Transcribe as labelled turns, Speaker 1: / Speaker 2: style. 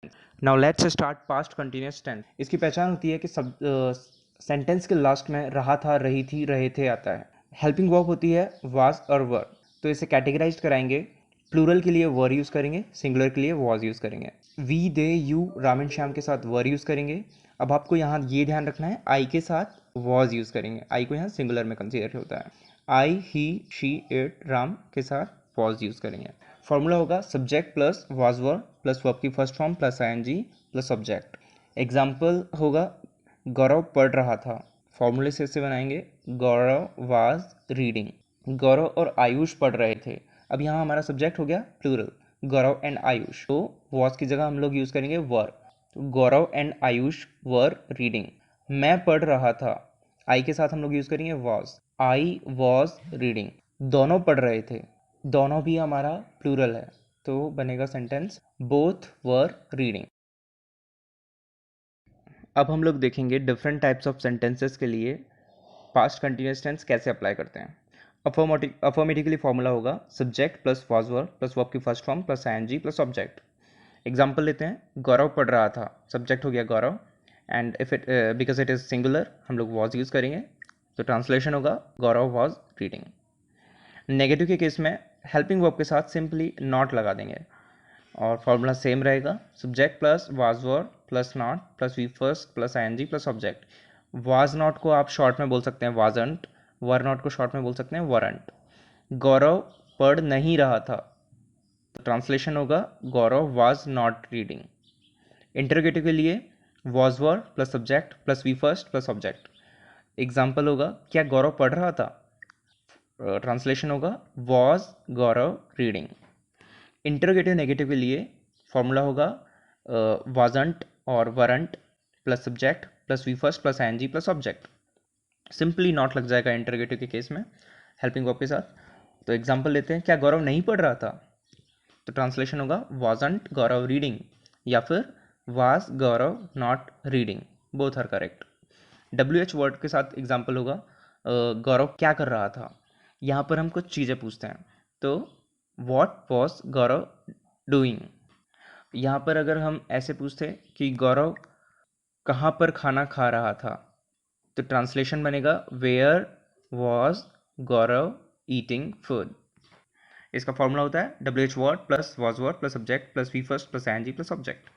Speaker 1: Now let's start past continuous tense. इसकी पहचान होती है कि सब सेंटेंस के लास्ट में रहा था, रही थी, रहे थे आता है। हेल्पिंग वर्ब होती है वाज और वर। तो इसे कैटेगराइज कराएंगे। प्लूरल के लिए वर यूज़ करेंगे, सिंगुलर के लिए वॉज यूज़ करेंगे। We they you Ram and Shyam के साथ वर यूज़ करेंगे। अब आपको यहाँ ये ध्यान रखना है, आई के साथ वॉज यूज़ करेंगे। आई को यहाँ सिंगुलर में कंसीडर होता है। I he she it Ram के साथ वॉज यूज़ करेंगे। फॉर्मूला होगा subject plus was were plus verb की first form plus ING plus subject. Example होगा गौरव पढ़ रहा था। फॉर्मूले से इसे बनाएंगे गौरव वाज रीडिंग। गौरव और आयुष पढ़ रहे थे। अब यहाँ हमारा सब्जेक्ट हो गया प्लूरल, गौरव एंड आयुष। तो वॉज की जगह हम लोग यूज़ करेंगे वर। तो गौरव एंड आयुष वर रीडिंग। मैं पढ़ रहा था, आई के साथ हम लोग यूज़ करेंगे वॉज। I was reading. दोनों पढ़ रहे थे, दोनों भी हमारा प्लूरल है, तो बनेगा सेंटेंस बोथ वर रीडिंग। अब हम लोग देखेंगे डिफरेंट टाइप्स ऑफ सेंटेंसेस के लिए पास्ट कंटिन्यूअस टेंस कैसे अप्लाई करते हैं। अफर्मेटिवली फॉर्मूला होगा subject plus was were plus verb की first form plus ING plus object. Example लेते हैं, गौरव पढ़ रहा था, सब्जेक्ट हो गया Gaurav and if it because it is singular हम लोग वॉज यूज़ करेंगे, तो ट्रांसलेशन होगा गौरव वॉज रीडिंग। नेगेटिव के केस में हेल्पिंग वर्ब के साथ सिंपली नॉट लगा देंगे और फॉर्मूला सेम रहेगा subject plus was were plus not plus V first plus ING plus object. Was not को आप शॉर्ट में बोल सकते हैं वाजंट, वर नॉट को शॉर्ट में बोल सकते हैं वरंट। गौरव पढ़ नहीं रहा था, तो ट्रांसलेशन होगा Gaurav was not reading. Interrogative के लिए was were plus subject plus V first plus object. Example होगा क्या गौरव पढ़ रहा था, ट्रांसलेशन होगा was Gaurav reading. Interrogative negative के लिए फॉर्मूला होगा वाजंट और weren't plus subject plus V first plus ING plus object. Simply not लग जाएगा इंटरोगेटिव के केस में हेल्पिंग वर्ब के साथ। तो एग्जाम्पल लेते हैं, क्या गौरव नहीं पढ़ रहा था, तो ट्रांसलेशन होगा वाजंट गौरव रीडिंग या फिर was Gaurav not reading, both are correct. WH word के साथ एग्जाम्पल होगा गौरव क्या कर रहा था। यहाँ पर हम कुछ चीज़ें पूछते हैं, तो वॉट वॉज गौरव डूइंग। यहाँ पर अगर हम ऐसे पूछते कि गौरव कहाँ पर खाना खा रहा था, तो ट्रांसलेशन बनेगा where was Gaurav eating food. इसका फॉर्मूला होता है WH word plus was word plus subject plus V first plus ING plus object.